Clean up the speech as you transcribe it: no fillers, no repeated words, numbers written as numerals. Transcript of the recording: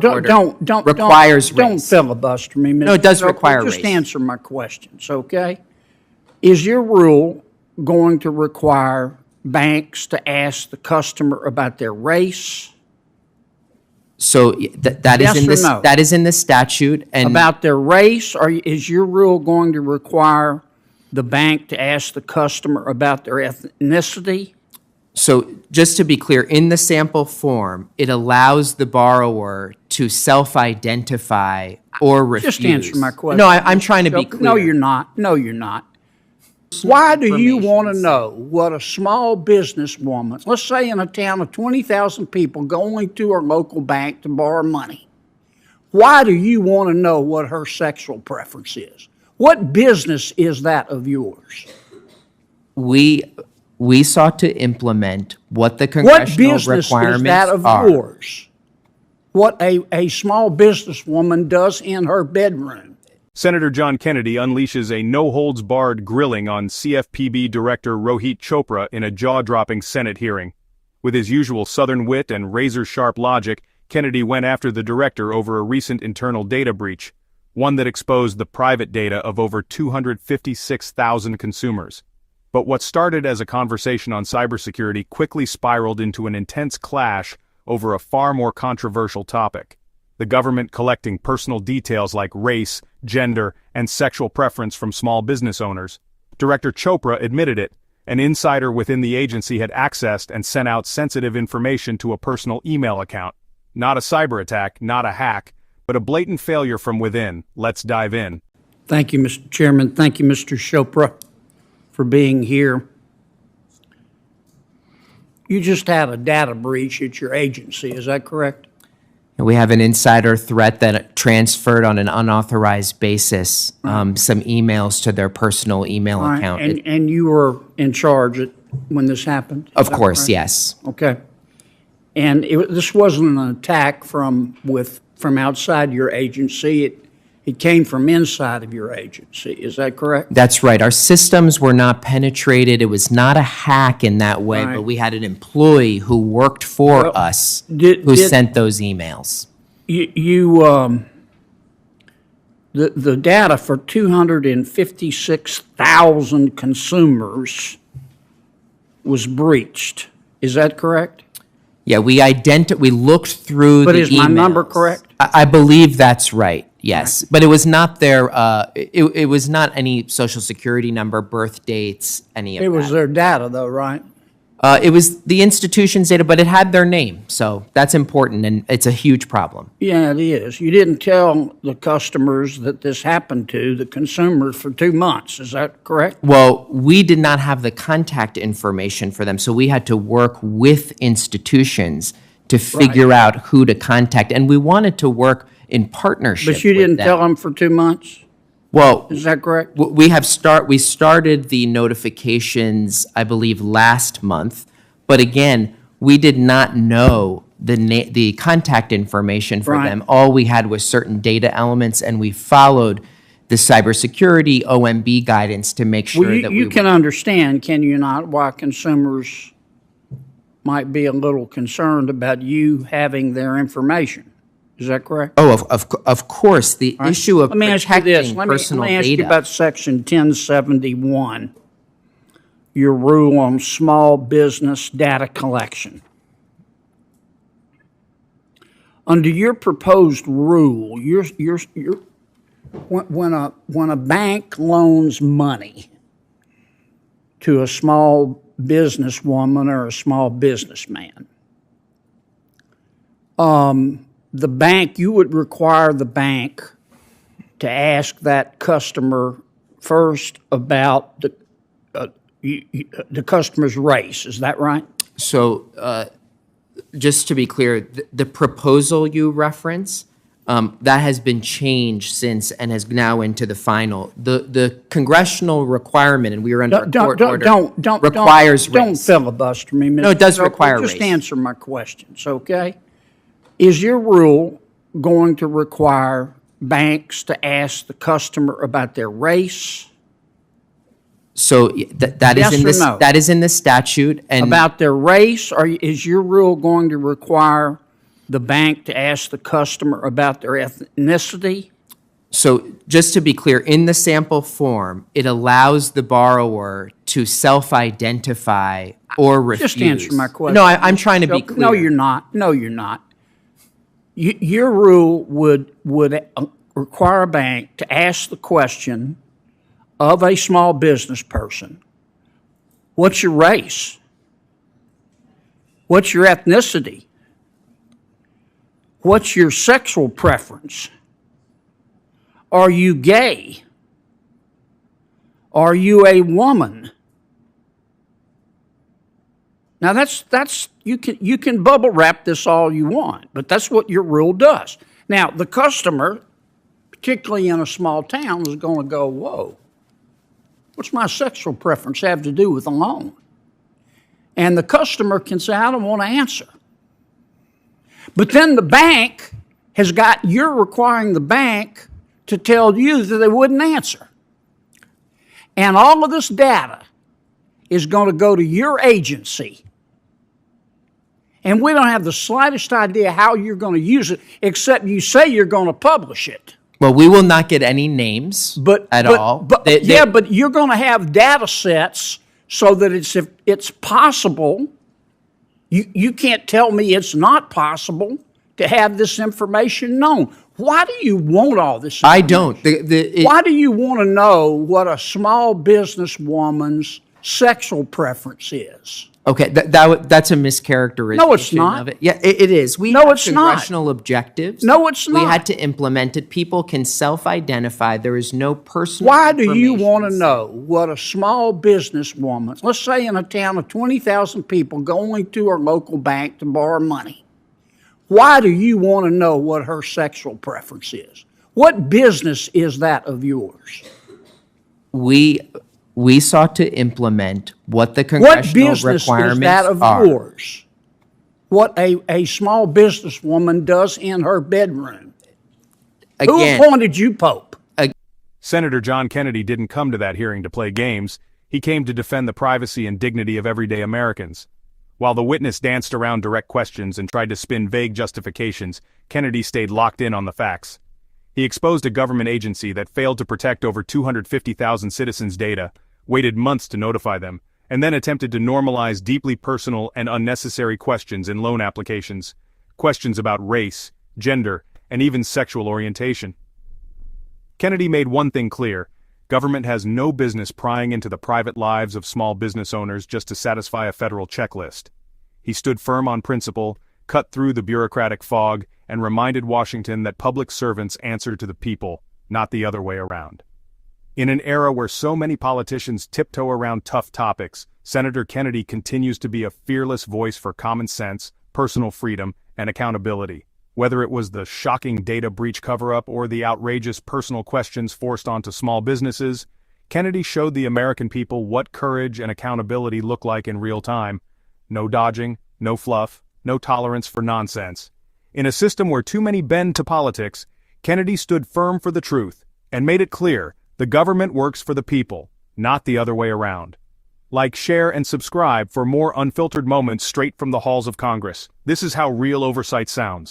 requires don't race. filibuster me, Mr. No, it does Soper. require Just race. answer my questions, okay? Is your rule going to require banks to ask the customer about their race, So that is Yes in or this no? that is in the statute, and about their race, or is your rule going to require the bank to ask the customer about their ethnicity? so just to be clear, in the sample form, it allows the borrower to self-identify or refuse. Just answer my question. No, I'm trying to be clear. No, you're not. No, you're not. Why do you want to know what a small businesswoman, let's say in a town of 20,000 people, going to her local bank to borrow money? Why do you want to know what her sexual preference is? What business is that of yours? We sought to implement what the What congressional business requirements is that of are. yours? What a small businesswoman does in her bedroom? Senator John Kennedy unleashes a no-holds-barred grilling on CFPB Director Rohit Chopra in a jaw-dropping Senate hearing. With his usual Southern wit and razor-sharp logic, Kennedy went after the director over a recent internal data breach, one that exposed the private data of over 256,000 consumers. But what started as a conversation on cybersecurity quickly spiraled into an intense clash over a far more controversial topic: the government collecting personal details like race, gender, and sexual preference from small business owners. Director Chopra admitted it. An insider within the agency had accessed and sent out sensitive information to a personal email account. Not a cyber attack, not a hack, but a blatant failure from within. Let's dive in. Thank you, Mr. Chairman. Thank you, Mr. Chopra, for being here. You just had a data breach at your agency, is that correct? We have an insider threat that transferred on an unauthorized basis some emails to their personal email All right, account. and you were in charge when this happened? Is Of that course, correct? yes. Okay. And this wasn't an attack from outside your agency. It came from inside of your agency. Is that correct? That's right. Our systems were not penetrated. It was not a hack in that way, Right. but we had an employee who worked for us who sent those emails. The data for 256,000 consumers was breached. Is that correct? Yeah, we looked through But the is my emails. number correct? I believe that's right. Yes, but it was not their. It was not any social security number, birth dates, any of It that. was their data, though, right? It was the institution's data, but it had their name, so that's important, and it's a huge problem. Yeah, it is. You didn't tell the customers that this happened to, the consumers, for 2 months. Is that correct? Well, we did not have the contact information for them, so we had to work with institutions to figure out who to contact, and we wanted to work in partnership. But you with didn't them. tell them for 2 months? Well, Is that correct? we started the notifications, I believe, last month, but again, we did not know the contact information for Right. them. All we had was certain data elements, and we followed the cybersecurity OMB guidance to make sure Well, that you can understand, can you not, why consumers might be a little concerned about you having their information. Is that correct? Oh, of course, the issue of Let me ask you protecting this. personal Let me ask data. you about Section 1071, your rule on small business data collection. Under your proposed rule, when a bank loans money to a small businesswoman or a small businessman, you would require the bank to ask that customer first about the customer's race. Is that right? So, just to be clear, the proposal you reference, that has been changed since and has now into the final. The congressional requirement, and we are under a court order, requires Don't race. filibuster me, Mr. No, it does Soper. require Just race. answer my questions, okay? Is your rule going to require banks to ask the customer about their race? So that is Yes in or this no? that is in the statute, and About their race, or is your rule going to require the bank to ask the customer about their ethnicity? So just to be clear, in the sample form, it allows the borrower to self-identify or refuse. Just answer my question. No, I'm trying to be clear. No, you're not. No, you're not. Your rule would require a bank to ask the question of a small business person, what's your race? What's your ethnicity? What's your sexual preference? Are you gay? Are you a woman? Now that's you can bubble wrap this all you want, but that's what your rule does. Now the customer, particularly in a small town, is going to go, whoa, what's my sexual preference have to do with a loan? And the customer can say, I don't want to answer. But then the bank you're requiring the bank to tell you that they wouldn't answer. And all of this data is going to go to your agency. And we don't have the slightest idea how you're going to use it, except you say you're going to publish it. Well, we will not get any names at all. But you're going to have data sets so that if it's possible, you can't tell me it's not possible to have this information known. Why do you want all this information? I don't. Why do you want to know what a small businesswoman's sexual preference is? Okay, that's a mischaracterization. No, it's not. Of it. Yeah, it is. We No, have it's not. congressional objectives. No, it's We not. had to implement it. People can self-identify. There is no personal Why do you information want to know what a small businesswoman, let's say in a town of 20,000 people going to her local bank to borrow money, why do you want to know what her sexual preference is? What business is that of yours? We sought to implement what the What congressional business requirements is that of are. yours? What a small businesswoman does in her bedroom? Who Again, appointed you Pope? Senator John Kennedy didn't come to that hearing to play games. He came to defend the privacy and dignity of everyday Americans. While the witness danced around direct questions and tried to spin vague justifications, Kennedy stayed locked in on the facts. He exposed a government agency that failed to protect over 250,000 citizens' data, waited months to notify them, and then attempted to normalize deeply personal and unnecessary questions in loan applications, questions about race, gender, and even sexual orientation. Kennedy made one thing clear: government has no business prying into the private lives of small business owners just to satisfy a federal checklist. He stood firm on principle, cut through the bureaucratic fog, and reminded Washington that public servants answer to the people, not the other way around. In an era where so many politicians tiptoe around tough topics, Senator Kennedy continues to be a fearless voice for common sense, personal freedom, and accountability. Whether it was the shocking data breach cover-up or the outrageous personal questions forced onto small businesses, Kennedy showed the American people what courage and accountability look like in real time. No dodging, no fluff, no tolerance for nonsense. In a system where too many bend to politics, Kennedy stood firm for the truth and made it clear the government works for the people, not the other way around. Like, share, and subscribe for more unfiltered moments straight from the halls of Congress. This is how real oversight sounds.